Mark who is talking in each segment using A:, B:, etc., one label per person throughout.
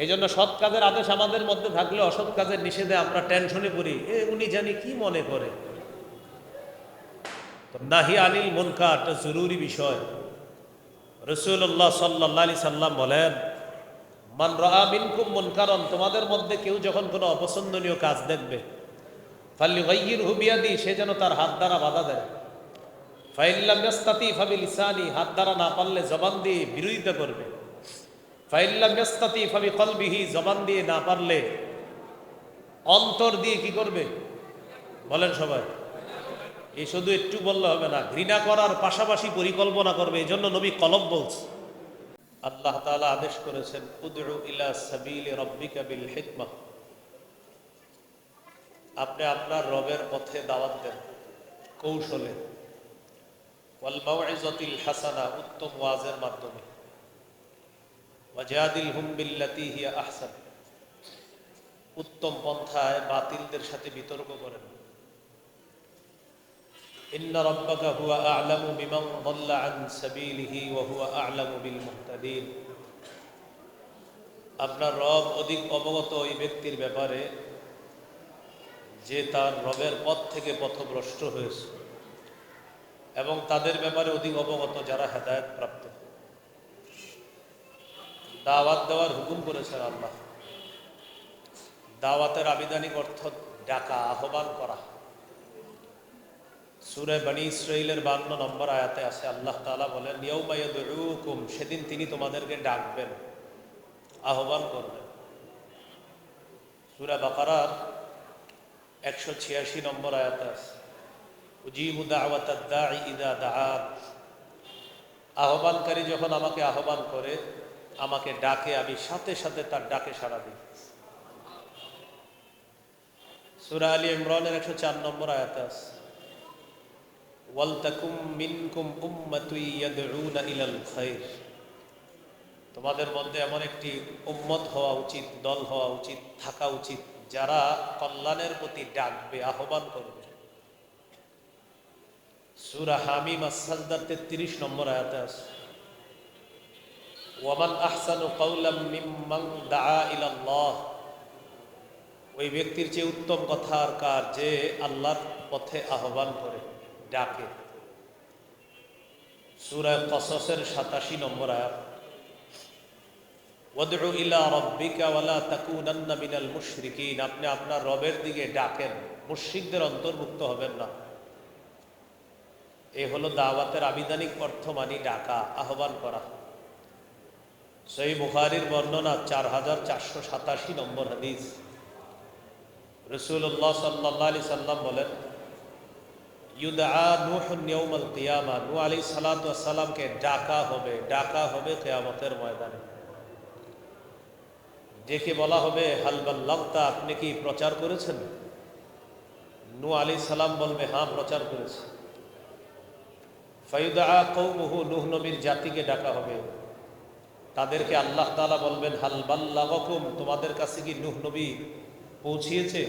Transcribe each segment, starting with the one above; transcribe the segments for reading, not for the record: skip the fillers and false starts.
A: এই জন্য সৎ কাজের আদেশ আমাদের মধ্যে থাকলে অসৎ কাজের নিষেধে আমরা টেনশনে পড়ি, উনি জানি কি মনে করে। নাহি আনিল মুনকার একটা জরুরি বিষয়। রাসূলুল্লাহ সাল্লাল্লাহু আলাইহি সাল্লাম বলেন, মান রাআ মিনকুম মুনকারান, তোমাদের মধ্যে কেউ যখন কোনো অপছন্দনীয় কাজ দেখবে, ফালইগাইয়িরহু বিয়াদি, সে যেন তার হাত দ্বারা বাধা দেয়। ফাইন লাম ইয়াস্তাতি ফাবিলিসানি, হাত দ্বারা না পারলে জবান দিয়ে বিরোধিতা করবে। ফাইন লাম ইয়াস্তাতি ফাবিকলবিহি, জবান দিয়ে না পারলে অন্তর দিয়ে কি করবে বলেন সবাই। এই শুধু একটু বললে হবে না, ঘৃণা করার পাশাপাশি পরিকল্পনা করবে। এই জন্য নবী কলব বলছে। আল্লাহ তাআলা আদেশ করেছেন, উদউ ইলা সাবিলি রাব্বিকা বিল হিকমাহ, আপনি আপনার রবের পথে দাওয়াত দেন কৌশলে, ওয়াল মাউইজাতিল হাসানা, উত্তম ওয়াজের মাধ্যমে, ওয়াজাদিলহুম বিল্লাতী হিয়া আহসান, উত্তম পন্থায় বাতিলদের সাথে বিতর্ক করেন। ইন্না রাব্বাকা হুয়া আ'লামু বিমান দাল্লা আন সাবিলিহি ওয়া হুয়া আ'লামু বিল মুহতাদিন, আপনার রব অধিক অবগত ওই ব্যক্তির ব্যাপারে যে তার রবের পথ থেকে পথভ্রষ্ট হয়েছে, এবং তাদের ব্যাপারে অধিক অবগত যারা হেদায়েত প্রাপ্ত। দাওয়াত দেওয়ার হুকুম করেছেন আল্লাহ। দাওয়াতের আবিধানিক অর্থ ডাকা, আহ্বান করা। সূরা বনী ইসরাঈলের 52 নম্বর আয়াতে আছে, আল্লাহ তাআলা বলেন, ইয়াউমা ইয়াদউকুম, সেদিন তিনি তোমাদেরকে ডাকবেন, আহ্বান করবেন। সূরা বাকারার 186 নম্বর আয়াতে আছে, উজিবু দাওয়াতাদ দাঈ ইযা দাআন, আহ্বানকারী যখন আমাকে আহ্বান করে, আমাকে ডাকে, আমি সাথে সাথে তার ডাকে সাড়া দিই। সূরা আলী ইমরানের 104 নম্বর আয়াতে আছে, ওয়ালতাকুম মিনকুম উম্মাতুন ইয়াদউনা ইলাল খায়র, তোমাদের মধ্যে এমন একটি উম্মত হওয়া উচিত, দল হওয়া উচিত, থাকা উচিত, যারা কল্যাণের প্রতি ডাকবে, আহ্বান করবে। সূরা হামিম আস-সাজদার 33 নম্বর আয়াতে আছে, ওয়ামান আহসানু কাওলাম মিম্মান দাআ ইলাল্লাহ, ওই ব্যক্তির চেয়ে উত্তম কথা আর কার, যে আল্লাহর পথে আহ্বান করে, ডাকে। সূরা কসসের 87 নম্বর আয়াত, ওয়াদউ ইলা রাব্বিকা ওয়ালা তাকুনান্না মিনাল মুশরিকিন, আপনি আপনার রবের দিকে ডাকেন, মুশরিকদের অন্তর্ভুক্ত হবেন না। এই হলো দাওয়াতের আবিধানিক অর্থ, মানে ডাকা, আহ্বান করা। সহিহ বুখারীর বর্ণনা 4487 নম্বর হাদিস, রাসূলুল্লাহ সাল্লাল্লাহু আলাইহি সাল্লাম বলেন, ইউদআ নূহুন ইয়াউমাল কিয়ামা, নূহ আলাইহিস সালাতু ওয়াস সালামকে ডাকা হবে, ডাকা হবে কিয়ামতের ময়দানে। ডেকে বলা হবে, হাল বাল্লাগতা, আপনি কি প্রচার করেছেন? নূহ আলাইহিস সালাম বলবে, হ্যাঁ প্রচার করেছি। ফায়ুদআ কওমুহু, নূহ নবীর জাতিকে ডাকা হবে, তাদেরকে আল্লাহ তাআলা বলবেন, হাল বাল্লাগাকুম, তোমাদের কাছে কি নূহ নবী পৌঁছিয়েছে?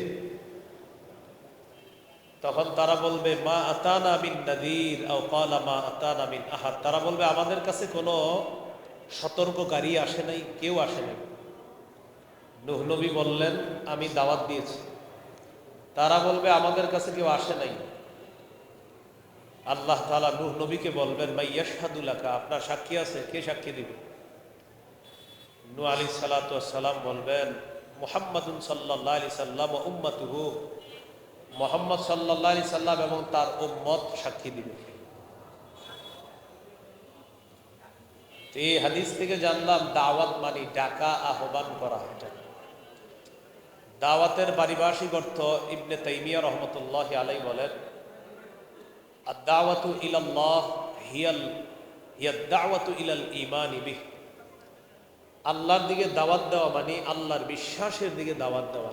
A: তখন তারা বলবে, মা আতানা মিন নাযীর আও ক্বালা মা আতানা মিন আহাদ, তারা বলবে, আমাদের কাছে কোনো সতর্ককারী আসে নাই, কেউ আসে নাই। নূহ নবী বললেন, আমি দাওয়াত দিয়েছি। তারা বলবে, আমাদের কাছে কেউ আসে নাই। আল্লাহ তাআলা নূহ নবীকে বলবেন, মান ইয়াশহাদু লাকা, আপনার সাক্ষী আছে, কে সাক্ষী দিবে? নূহ আলাইহিস সালাতু ওয়াস সালাম বলবেন, মুহাম্মাদুন সাল্লাল্লাহু আলাইহি সাল্লাম ওয়া উম্মাতুহু, মুহাম্মদ সাল্লাল্লাহু আলাইহি সাল্লাম এবং তার উম্মত সাক্ষী দিবে। এই হাদিস থেকে জানলাম দাওয়াত মানে ডাকা, আহ্বান করা। দাওয়াতের পারিভাষিক অর্থ ইবনে তাইমিয়া রাহমাতুল্লাহি আলাইহি বলেন, আদ-দাওয়াতু ইলাল্লাহ হিয়াদ দাওয়াতু ইলাল ঈমানি বিহি, আল্লাহর দিকে দাওয়াত দেওয়া মানে আল্লাহর বিশ্বাসের দিকে দাওয়াত দেওয়া।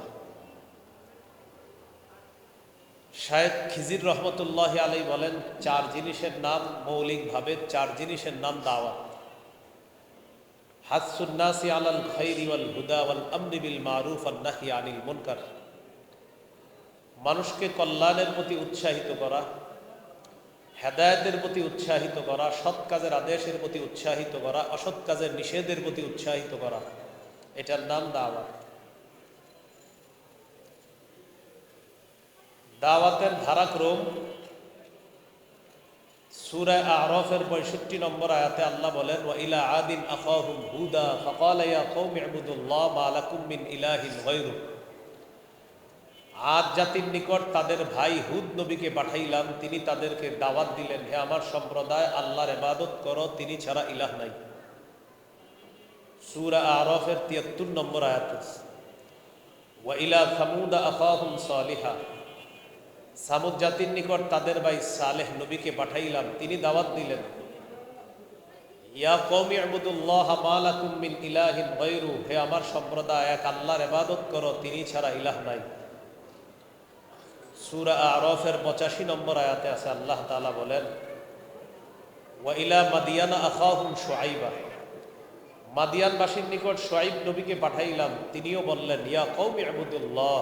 A: শায়েখ খিজির রহমতুল্লাহি আলাইহি বলেন, 4 জিনিসের নাম, মৌলিকভাবে 4 জিনিসের নাম দাওয়াত। হাসসুন নাসি আলাল খাইরি ওয়াল হুদা ওয়াল আমরি বিল মারুফ ওয়ান নাহyi আনিল মুনকার, মানুষকে কল্যাণের প্রতি উৎসাহিত করা, হেদায়েতের প্রতি উৎসাহিত করা, সৎ কাজের আদেশের প্রতি উৎসাহিত করা, অসৎ কাজের নিষেধের প্রতি উৎসাহিত করা, এটার নাম দাওয়াত। দাওয়াতের ধারাক্রম সূরা আ'রাফের ৬৫ নম্বর আয়াতে আল্লাহ বলেন, ওয়া ইলা আদিন আখাহুম হুদা ফাকালা ইয়া কওমি ইবুদুল্লাহ মা লাকুম মিন ইলাহিন গায়রু। আদ জাতির নিকট তাদের ভাই হুদ নবীকে পাঠাইলাম, তিনি তাদেরকে দাওয়াত দিলেন, হে আমার সম্প্রদায়, আল্লাহর ইবাদত করো, তিনি ছাড়া ইলাহ নাই। সূরা আ'রাফের ৭৩ নম্বর আয়াত। ওয়া ইলা সামুদ আখাহুম সালিহা, সামুদ জাতির নিকট তাদের ভাই সালেহ নবীকে পাঠাইলাম, তিনি দাওয়াত দিলেন, ইয়া কওমি ইবুদুল্লাহ মা লাকুম মিন ইলাহিন গায়রু, হে আমার সম্প্রদায়, এক আল্লাহর ইবাদত করো, তিনি ছাড়া ইলাহ নাই। সূরা আ'রাফের ৮৫ নম্বর আয়াতে আছে আল্লাহ তাআলা বলেন, ওয়া ইলা মাদিয়ানা আখাহুম শুআইবা, মাদিয়ানবাসীর নিকট শুআইব নবীকে পাঠাইলাম, তিনিও বললেন, ইয়া কওমি ইবুদুল্লাহ,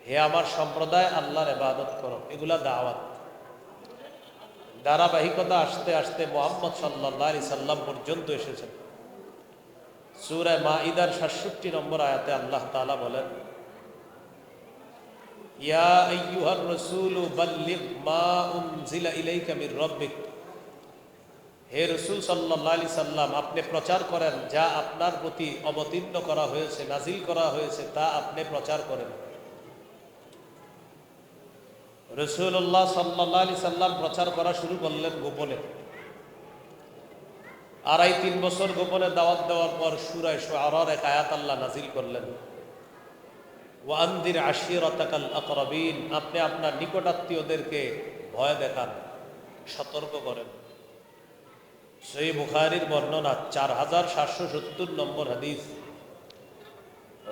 A: হে আমার সম্প্রদায়, আল্লাহর ইবাদত করো। এগুলা দাওয়াত। ধারাবাহিকতা আসতে আসতে মুহাম্মদ সাল্লাল্লাহু আলাইহি সাল্লাম পর্যন্ত এসেছেন। সূরা মাঈদার ৬৭ নম্বর আয়াতে আল্লাহ তাআলা বলেন, ইয়া আইয়ুহার রাসূলু বাল্লিগ মা উনজিলা ইলাইকা মির রাব্বিক, হে রাসূল সাল্লাল্লাহু আলাইহি সাল্লাম, আপনি প্রচার করেন যা আপনার প্রতি অবতীর্ণ করা হয়েছে, নাজিল করা হয়েছে, তা আপনি প্রচার করেন। রাসূলুল্লাহ সাল্লাল্লাহু আলাইহি সাল্লাম প্রচার করা শুরু করলেন গোপনে। ২.৫-৩ বছর গোপনে দাওয়াত দেওয়ার পর সূরা শুআরার এক আয়াত আল্লাহ নাজিল করলেন, ওয়া আনদির আশিরাতাকাল আকরাবিন, আপনি আপনার নিকটাত্মীয়দেরকে ভয় দেখান, সতর্ক করেন। সহিহ বুখারীর বর্ণনা ৪৭৭০ নম্বর হাদিস।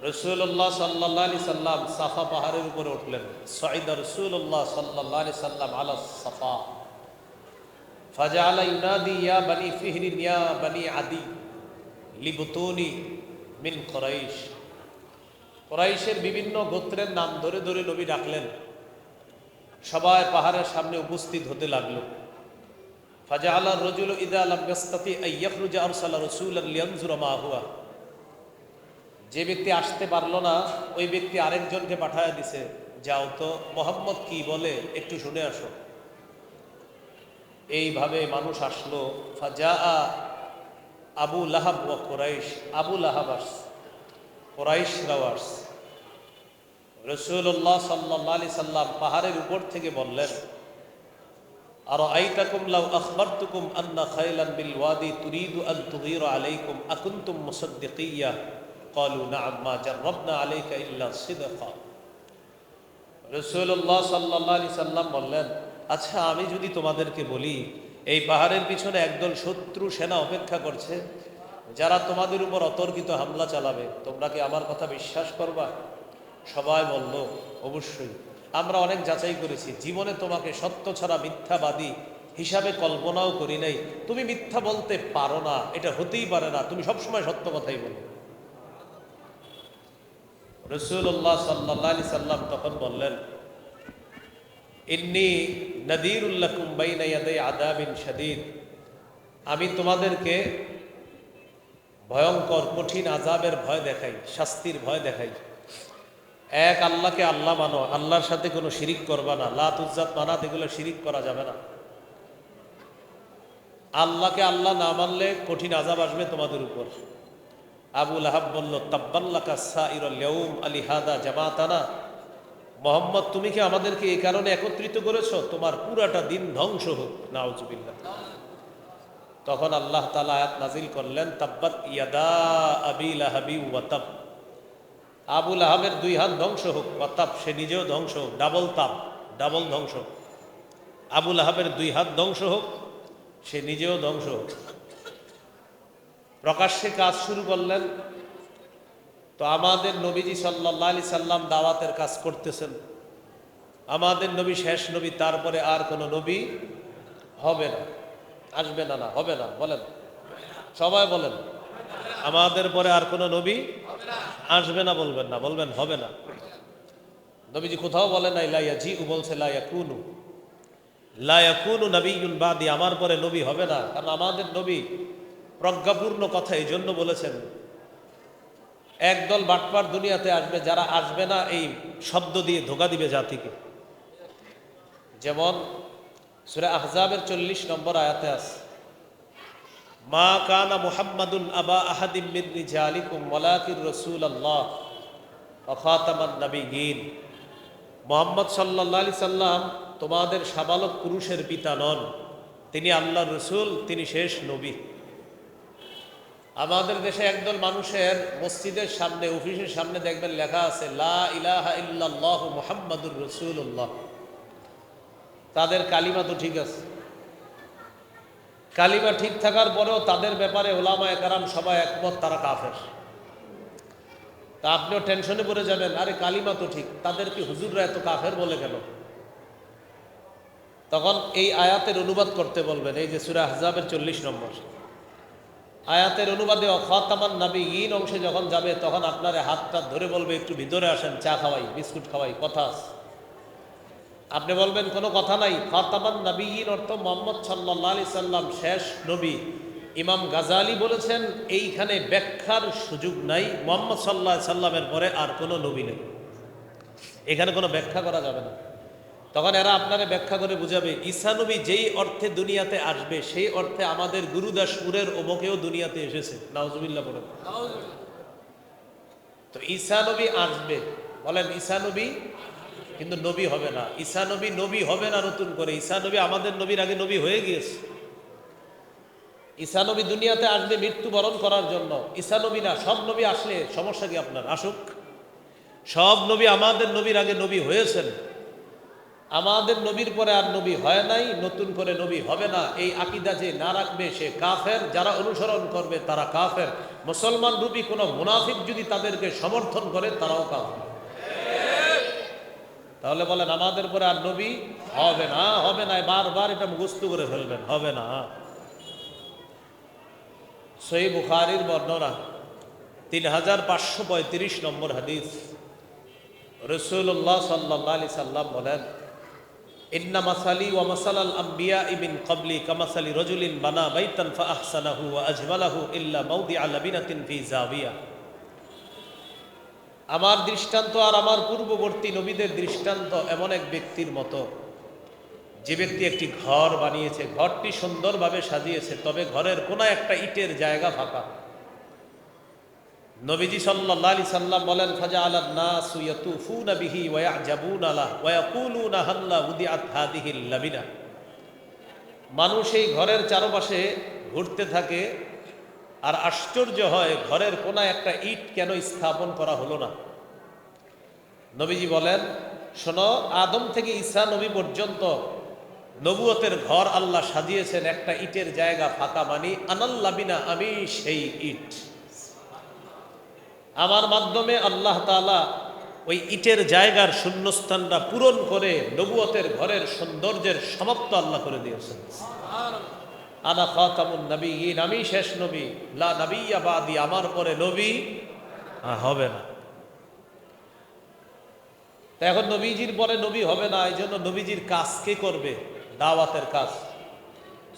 A: রাসূলুল্লাহ সাল্লাল্লাহু আলাইহি সাল্লাম সাফা পাহাড়ের উপরে উঠলেন। সাইদা রাসূলুল্লাহ সাল্লাল্লাহু আলাইহি সাল্লাম আলা সাফা ফাজআলা ইউনাদি ইয়া বনি ফিহর ইয়া বনি আদি লিবতুনি মিন কুরাইশ। কুরাইশের বিভিন্ন গোত্রের নাম ধরে ধরে নবী ডাকলেন। সবাই পাহাড়ের সামনে উপস্থিত হতে লাগলো। ফাজআলা আর-রাজুলু ইযা লাম ইয়াস্তাতি আন ইয়াখরুজা আরসালা রাসূলান লিয়ানজুরা মা হুয়া। যে ব্যক্তি আসতে পারলো না, ওই ব্যক্তি আরেকজনকে পাঠায় দিছে, যাও তো মুহাম্মদ কি বলে একটু শুনে আসো। এইভাবে মানুষ আসলো। ফাজা আবু লাহাব ওয়া কুরাইশ, আবু লাহাব আসছে, কুরাইশরাও আসছে। রাসূলুল্লাহ সাল্লাল্লাহু আলাইহি সাল্লাম পাহাড়ের উপর থেকে বললেন, আরাআইতাকুম লাউ আখবারতুকুম আন্না খায়লান বিল ওয়াদি তুরিদু আন তুগীরা আলাইকুম আকুনতুম মুসাদ্দিকিয়া ক্বালু না'আম মা জাররাবনা আলাইকা ইল্লা সিদকা। রাসূলুল্লাহ সাল্লাল্লাহু আলাইহি সাল্লাম বললেন, আচ্ছা আমি যদি তোমাদেরকে বলি এই পাহাড়ের পিছনে একদল শত্রু সেনা অপেক্ষা করছে, যারা তোমাদের উপর অতর্কিত হামলা চালাবে, তোমরা কি আমার কথা বিশ্বাস করবা? সবাই বলল, অবশ্যই। আমরা অনেক যাচাই করেছি, জীবনে তোমাকে সত্য ছাড়া মিথ্যাবাদী হিসাবে কল্পনাও করি নাই। তুমি মিথ্যা বলতে পারো না, এটা হতেই পারে না, তুমি সবসময় সত্য কথাই বলো। রাসূলুল্লাহ সাল্লাল্লাহু আলাইহি সাল্লাম তখন বললেন, ইন্নী নাযীরুল লাকুম বাইনা ইয়াদাই আযাবিন শাদীদ, আমি তোমাদেরকে ভয়ঙ্কর কঠিন আযাবের ভয় দেখাই, শাস্তির ভয় দেখাই। এক আল্লাহকে আল্লাহ মানো, আল্লাহর সাথে কোনো শিরিক করবা না, লাত উজ্জাত মানাত এগুলো শিরিক করা যাবে না। আল্লাহকে আল্লাহ না মানলে কঠিন আযাব আসবে তোমাদের উপর। আবু লাহাব বলল, তাব্বাল্লাকা সাইরুল ইয়াউম আলিহাদা জামাতানা, মুহাম্মদ তুমি কি আমাদেরকে এই কারণে একত্রিত করেছো? তোমার পুরাটা দিন ধ্বংস হোক, নাউজুবিল্লাহ। তখন আল্লাহ তাআলা আয়াত নাজিল করলেন, তাব্বাত ইয়াদা আবি লাহাবি ওয়া তাব, আবু লাহাবের দুই হাত ধ্বংস হোক, ওয়াতাব সে নিজেও ধ্বংস হোক, ডাবল তাব, ডাবল ধ্বংস। আবু লাহাবের দুই হাত ধ্বংস হোক, সে নিজেও ধ্বংস হোক। প্রকাশ্যে কাজ শুরু করলেন। তো আমাদের নবীজি সাল্লাল্লাহু আলাইহি সাল্লাম দাওয়াতের কাজ করতেছেন। আমাদের নবী শেষ নবী, তারপরে আর কোনো নবী হবে না, আসবে না, না হবে না, বলেন সবাই বলেন, আমাদের পরে আর কোনো নবী আসবে না, বলবেন না, বলবেন হবে না। নবীজি কোথাও বলেন নাই লা ইয়াজিউ, বলছে লা ইয়াকুনু, লা ইয়াকুনু নাবিয়্যুন বাদি, আমার পরে নবী হবে না। কারণ আমাদের নবী প্রজ্ঞাপূর্ণ কথা এই জন্য বলেছেন, একদল বাটপার দুনিয়াতে আসবে, যারা আসবে না এই শব্দ দিয়ে ধোঁকা দিবে জাতিকে। যেমন সূরা আহজাবের 40 নম্বর আয়াতে আছে, মা কানা মুহাম্মাদুন আবা আহাদিম মিন রিজালিকুম ওয়ালাকিন রাসূলুল্লাহ ওয়া খাতামান নাবিয়্যিন। মুহাম্মদ সাল্লাল্লাহু আলাইহি সাল্লাম তোমাদের সাবালক পুরুষের পিতা নন, তিনি আল্লাহর রাসূল, তিনি শেষ নবী। আমাদের দেশে একদল মানুষের মসজিদের সামনে, অফিসের সামনে দেখবেন লেখা আছে লা ইলাহা ইল্লাল্লাহু মুহাম্মাদুর রাসূলুল্লাহ। তাদের কালিমা তো ঠিক আছে, কালিমা ঠিক থাকার পরেও তাদের ব্যাপারে ওলামায়ে কেরাম সবাই একমত তারা কাফের। তা আপনিও টেনশনে পড়ে যাবেন, আরে কালিমা তো ঠিক, তাদের কি হুজুররা এত কাফের বলে কেন? তখন এই আয়াতের অনুবাদ করতে বলবেন। এই যে সূরা আহজাবের 40 নম্বর আয়াতের অনুবাদে খাতামান নাবিয়্যিন অংশে যখন যাবে, তখন আপনার হাতটা ধরে বলবে একটু ভিতরে আসেন, চা খাওয়াই, বিস্কুট খাওয়াই, কথা আছে। আপনি বলবেন কোনো কথা নাই। খাতামান নাবিয়্যিন অর্থ মুহাম্মদ সাল্লাল্লাহু আলাইহি সাল্লাম শেষ নবী। ইমাম গাজালি বলেছেন এইখানে ব্যাখ্যার সুযোগ নাই, মুহাম্মদ সাল্লাল্লাহু আলাইহি সাল্লামের পরে আর কোনো নবী নেই, এখানে কোনো ব্যাখ্যা করা যাবে না। তখন এরা আপনারে ব্যাখ্যা করে বুঝাবে ঈসা নবী যেই অর্থে দুনিয়াতে আসবে সেই অর্থে আমাদের গুরুদাসপুরের অমুকেও দুনিয়াতে এসেছে, নাউজুবিল্লাহ বলেন। তো ঈসা নবী আসবে, বলেন ঈসা নবী, কিন্তু নবী হবে না। ঈসা নবী নবী হবে না নতুন করে, ঈসা নবী আমাদের নবীর আগে নবী হয়ে গিয়েছে। ঈসা নবী দুনিয়াতে আসবে মৃত্যুবরণ করার জন্য। ঈসা নবী না, সব নবী আসলে সমস্যা কি আপনার? আসুক, সব নবী আমাদের নবীর আগে নবী হয়েছেন, আমাদের নবীর পরে আর নবী হয় নাই, নতুন করে নবী হবে না। এই আকীদা যে না রাখবে সে কাফের, যারা অনুসরণ করবে তারা কাফের। মুসলমান রূপী কোনো মুনাফিক যদি তাদেরকে সমর্থন করে তারাও কাফের। তাহলে বলেন আমাদের পরে আর নবী হবে না, হবে না, বারবার এটা মুখস্থ করে ফেলবেন, হবে না। সহিহ বুখারীর বর্ণনা 3535 নম্বর হাদিস, রাসূলুল্লাহ সাল্লাল্লাহু আলাইহি সাল্লাম বলেন, ইন্না মাসালি ওয়া মাসালাল আমবিয়া মিন ক্বাবলি কামাসালি রাজুলিন বানা বাইতান ফাআহসানাহু ওয়া আজমালাহু ইল্লা মাওদিআ লাবিনাতিন ফি জাবিয়া। আমার দৃষ্টান্ত আর আমার পূর্ববর্তী নবীদের দৃষ্টান্ত এমন এক ব্যক্তির মতো, যে ব্যক্তি একটি ঘর বানিয়েছে, ঘরটি সুন্দরভাবে সাজিয়েছে, তবে ঘরের কোনো একটা ইটের জায়গা ফাঁকা। নবীজি সাল্লাল্লাহু আলাইহি সাল্লাম বলেন, ফাজাআলান নাসু ইয়াতুফুনা বিহি ওয়া ইয়াজাবুনা লাহু ওয়া ইয়াকুলুনা হাল্লা উদিআত হাদিহিল লাবিনা। মানুষ এই ঘরের চারপাশে ঘুরতে থাকে আর আশ্চর্য হয় ঘরের কোনা একটা ইট কেন স্থাপন করা হলো না। নবীজি বলেন, শোনো, আদম থেকে ঈসা নবী পর্যন্ত নবুয়তের ঘর আল্লাহ সাজিয়েছেন, একটা ইটের জায়গা ফাঁকা, মানি আনাল লাবিনা, আমি সেই ইট। আমার মাধ্যমে আল্লাহ তাআলা ওই ইটের জায়গার শূন্যস্থানটা পূরণ করে নবুয়তের ঘরের সৌন্দর্যের সমাপ্ত আল্লাহ করে দিয়েছেন। আনা খাতামুন নাবিয়্যিন, আমি শেষ নবী, লা নাবিয়্যা বাদি, আমার পরে নবী হবে না। তো এখন নবীজির পরে নবী হবে না, এই জন্য নবীজির কাজ কে করবে? দাওয়াতের কাজ।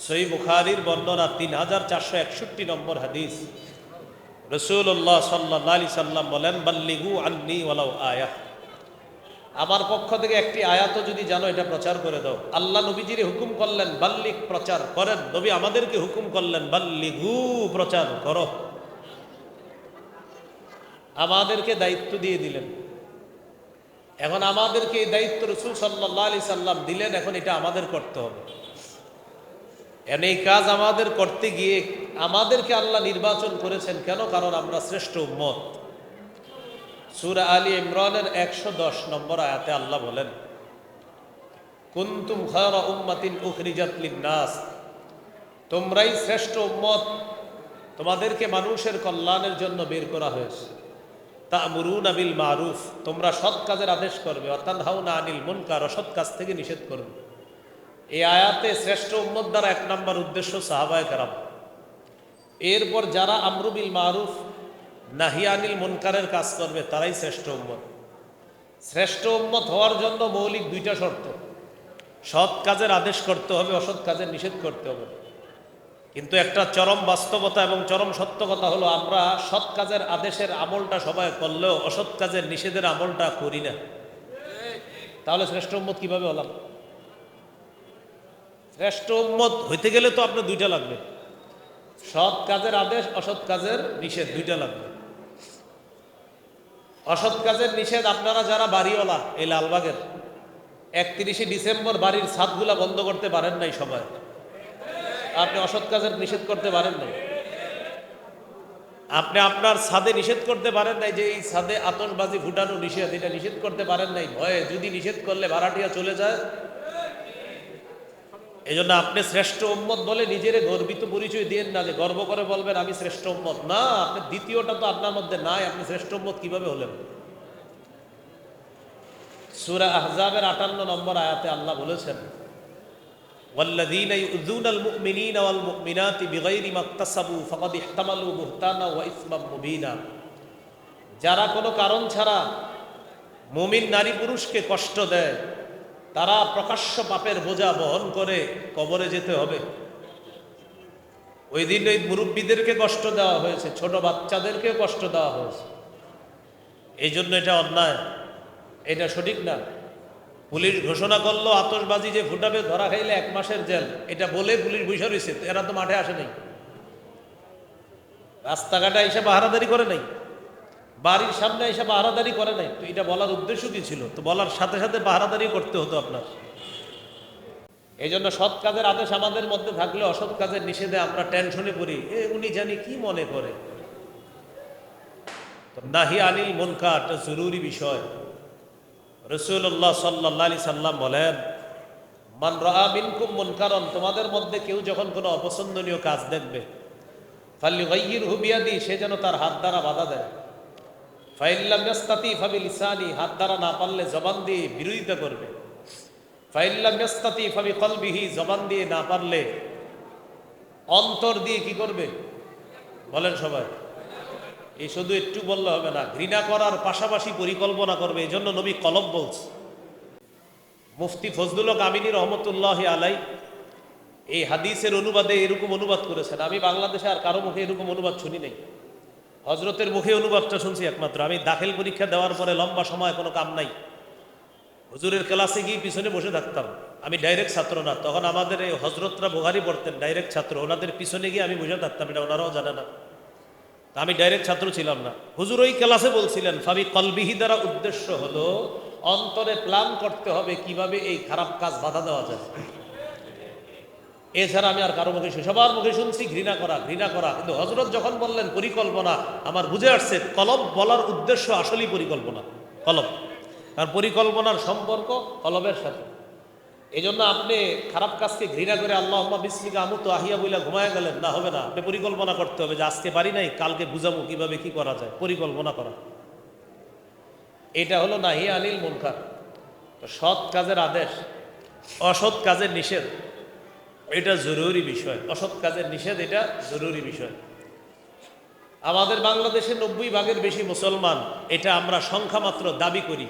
A: সহিহ বুখারীর বর্ণনা 3461 নম্বর হাদিস, রাসূলুল্লাহ সাল্লাল্লাহু আলাইহি সাল্লাম বলেন, বাল্লিগু আন্নী ওয়ালাউ আয়াহ, আমার পক্ষ থেকে একটি আয়াতও যদি জানো এটা প্রচার করে দাও। আল্লাহ নবীজির হুকুম করলেন বাল্লিগ, প্রচার করেন। নবী আমাদেরকে হুকুম করলেন বাল্লিগু, প্রচার করো। আমাদেরকে দায়িত্ব দিয়ে দিলেন। এখন আমাদেরকে এই দায়িত্ব রাসূল সাল্লাল্লাহু আলাইহি সাল্লাম দিলেন, এখন এটা আমাদের করতে হবে। এই কাজ আমাদের করতে গিয়ে আমাদেরকে আল্লাহ নির্বাচন করেছেন কেন? কারণ আমরা শ্রেষ্ঠ উম্মত। সূরা আলী ইমরানের 110 নম্বর আয়াতে আল্লাহ বলেন, কুনতুম খায়রা উম্মাতিন উখরিজাত লিন-নাস, তোমরাই শ্রেষ্ঠ উম্মত, তোমাদেরকে মানুষের কল্যাণের জন্য বের করা হয়েছে। তা'মুরুনা বিল মারুফ, তোমরা সৎ কাজের আদেশ করবে, ওয়া তানহাউনা আনিল মুনকার, অসৎ কাজ থেকে নিষেধ করবে। এই আয়াতে শ্রেষ্ঠ উম্মত দ্বারা 1 নম্বর উদ্দেশ্য সাহাবায়ে কেরাম। এরপর যারা আমরু বিল মারুফ নাহি আনিল মুনকারের কাজ করবে তারাই শ্রেষ্ঠ উম্মত। শ্রেষ্ঠ উম্মত হওয়ার জন্য মৌলিক 2টা শর্ত, সৎ কাজের আদেশ করতে হবে, অসৎ কাজের নিষেধ করতে হবে। কিন্তু একটা চরম বাস্তবতা এবং চরম সত্য কথা হলো, আমরা সৎ কাজের আদেশের আমলটা সবাই করলেও অসৎ কাজের নিষেধের আমলটা করি না। তাহলে শ্রেষ্ঠ উম্মত কিভাবে হলাম? শ্রেষ্ঠ উম্মত হইতে গেলে তো আপনার দুইটা লাগবে, সৎ কাজের আদেশ, অসৎ কাজের নিষেধ, দুইটা লাগবে। অসৎ কাজের নিষেধ, আপনারা যারা বাড়িওয়ালা এই লালবাগের 31শে ডিসেম্বর বাড়ির ছাদগুলা বন্ধ করতে পারেন নাই সবাই, আপনি অসৎ কাজের নিষেধ করতে পারেন নাই। আপনি আপনার ছাদে নিষেধ করতে পারেন নাই যে এই ছাদে আতশবাজি ফুটানো নিষেধ, এটা নিষেধ করতে পারেন নাই ভয়ে, যদি নিষেধ করলে ভাড়াটিয়া চলে যায়। এই জন্য আপনি শ্রেষ্ঠ উম্মত বলে নিজের গর্বিত পরিচয় দিয়েন না, যে গর্ব করে বলবেন আমি শ্রেষ্ঠ উম্মত। না, আপনি দ্বিতীয়টা তো আপনার মধ্যে নাই, আপনি শ্রেষ্ঠ উম্মত কিভাবে হলেন? সূরা আহজাবের 58 নম্বর আয়াতে আল্লাহ বলেছেন, والذين يؤذون المؤمنين والمؤمنات بغير ما اكتسبوا فقد احتملوا بهتانا واثما مبينا। যারা কোনো কারণ ছাড়া মুমিন নারী পুরুষকে কষ্ট দেয়, তারা প্রকাশ্য পাপের বোঝা বহন করে কবরে যেতে হবে। ওই দিন ওই মুরব্বীদেরকে কষ্ট দেওয়া হয়েছে, ছোট বাচ্চাদেরকে কষ্ট দেওয়া হয়েছে। এই জন্য এটা অন্যায়, এটা সঠিক না। পুলিশ ঘোষণা করলো আতশবাজি যে ফুটাবে ধরা খাইলে 1 মাসের জেল, এটা বলে পুলিশ বসে রয়েছে, এরা তো মাঠে আসে নাই, রাস্তাঘাটে এসে পাহারাদারি করে নাই, বাড়ির সামনে এসে পাহারাদারি করে নাই। তো এটা বলার উদ্দেশ্য কি ছিল? তো বলার সাথে সাথে পাহারাদারি করতে হতো আপনার। এই জন্য সৎ কাজের আদেশ আমাদের মধ্যে থাকলে অসৎ কাজের নিষেধে আমরা টেনশনে পড়ি, উনি জানি কি মনে করে। তো নাহি আনিল মুনকার একটা জরুরি বিষয়। রাসূলুল্লাহ সাল্লাল্লাহু আলাইহি সাল্লাম বলেন, মান রাআ মিনকুম মুনকারান, তোমাদের মধ্যে কেউ যখন কোনো অপছন্দনীয় কাজ দেখবে, ফালইগাইয়িরহু বিয়াদি, সে যেন তার হাত দ্বারা বাধা দেয়। ফাইন লাম ইয়াস্তাতি ফাবিলিসানি, হাত দ্বারা না পারলে জবান দিয়ে বিরোধিতা করবে। ফাইন লাম ইয়াস্তাতি ফাবিকলবিহি, জবান দিয়ে না পারলে অন্তর দিয়ে কি করবে? বলেন সবাই। এই শুধু একটু বললে হবে না, ঘৃণা করার পাশাপাশি পরিকল্পনা করবে। এই জন্য নবী কলব বলছে। মুফতি ফজলুল হক আমিনী রহমতুল্লাহ আলাই এই হাদিসের অনুবাদে এরকম অনুবাদ করেছেন। আমি বাংলাদেশে আর কারো মুখে এরকম অনুবাদ শুনি নাই, হজরতের মুখে অনুবাদটা শুনছি একমাত্র। আমি দাখিল পরীক্ষা দেওয়ার পরে লম্বা সময় কোনো কাম নাই, হুজুরের ক্লাসে গিয়ে পিছনে বসে থাকতাম। আমি ডাইরেক্ট ছাত্র না, তখন আমাদের এই হজরতরা বুখারী পড়তেন, ডাইরেক্ট ছাত্র, ওনাদের পিছনে গিয়ে আমি বসে থাকতাম, এটা ওনারাও জানে না। আমি ডাইরেক্ট ছাত্র ছিলাম না। হুজুর ওই ক্লাসে বলছিলেন ফাবি কলবিহি দ্বারা উদ্দেশ্য হলো অন্তরে প্ল্যান করতে হবে কিভাবে এই খারাপ কাজ বাধা দেওয়া যায়। এছাড়া আমি আর কারো মুখে, সবার মুখে শুনছি ঘৃণা করা ঘৃণা করা, কিন্তু হজরত যখন বললেন পরিকল্পনা, আমার বুঝে আসছে কলব বলার উদ্দেশ্য আসলেই পরিকল্পনা, কলব। কারণ পরিকল্পনার সম্পর্ক কলবের সাথে। এই জন্য আপনি খারাপ কাজকে ঘৃণা করে আল্লাহুম্মা বিসমিকা আমুতু আহিয়া বইলা ঘুমায় গেলেন না, হবে না। আপনি পরিকল্পনা করতে হবে যে আজকে পারি নাই, কালকে বুঝাবো কিভাবে কি করা যায়, পরিকল্পনা করা। এটা হলো নাহি আনিল মুনকার। তো সৎ কাজের আদেশ, অসৎ কাজের নিষেধ, এটা জরুরি বিষয়। অসৎ কাজের নিষেধ এটা জরুরি বিষয়। আমাদের বাংলাদেশে 90% বেশি মুসলমান, এটা আমরা সংখ্যা মাত্র দাবি করি।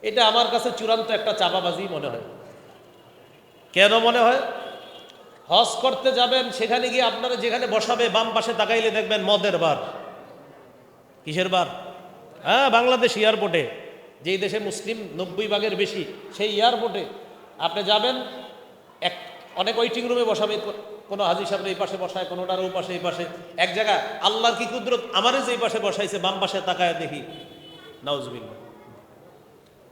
A: এটা আমার কাছে চূড়ান্ত একটা চাপাবাজি মনে হয়। কেন মনে হয়? হজ করতে যাবেন, সেখানে গিয়ে আপনারা যেখানে বসাবে বাম পাশে তাকাইলে দেখবেন মদের বার। কিসের বার? হ্যাঁ, বাংলাদেশ এয়ারপোর্টে, যেই দেশে মুসলিম 90% বেশি, সেই এয়ারপোর্টে আপনি যাবেন, অনেক ওয়েটিং রুমে বসাবে, কোনো হাজি সাহেব এই পাশে বসায়, কোনোটার ও পাশে, এই পাশে। এক জায়গায় আল্লাহর কি কুদরত, আমারে যেই পাশে বসাইছে বাম পাশে তাকায় দেখি নাউজুবিল্লাহ,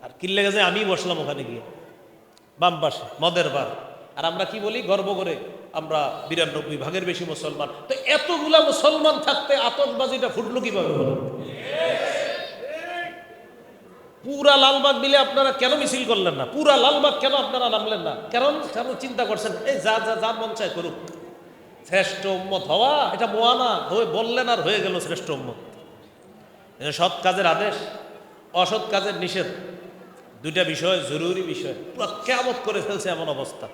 A: আর কিল্লে গেছে আমি বসলাম ওখানে গিয়ে বাম পাশে, মদের বার। আর আমরা কি বলি গর্ব করে, আমরা 92% বেশি মুসলমান। তো এতগুলা মুসলমান থাকতে আতশবাজিটা ফুটলো কিভাবে হলো? পুরা লালবাগ মিলে আপনারা কেন মিছিল করলেন না? পুরা লালবাগ কেন আপনারা নামলেন না? কারণ চিন্তা করছেন এই যা যা যা মন চায় করুক, শ্রেষ্ঠ উম্মত হওয়া এটা মোয়ানা হয়ে বললেন আর হয়ে গেল শ্রেষ্ঠ উম্মত। সৎ কাজের আদেশ, অসৎ কাজের নিষেধ, দুইটা বিষয় জরুরি বিষয়। পুরো কিয়ামত করে ফেলছে এমন অবস্থা।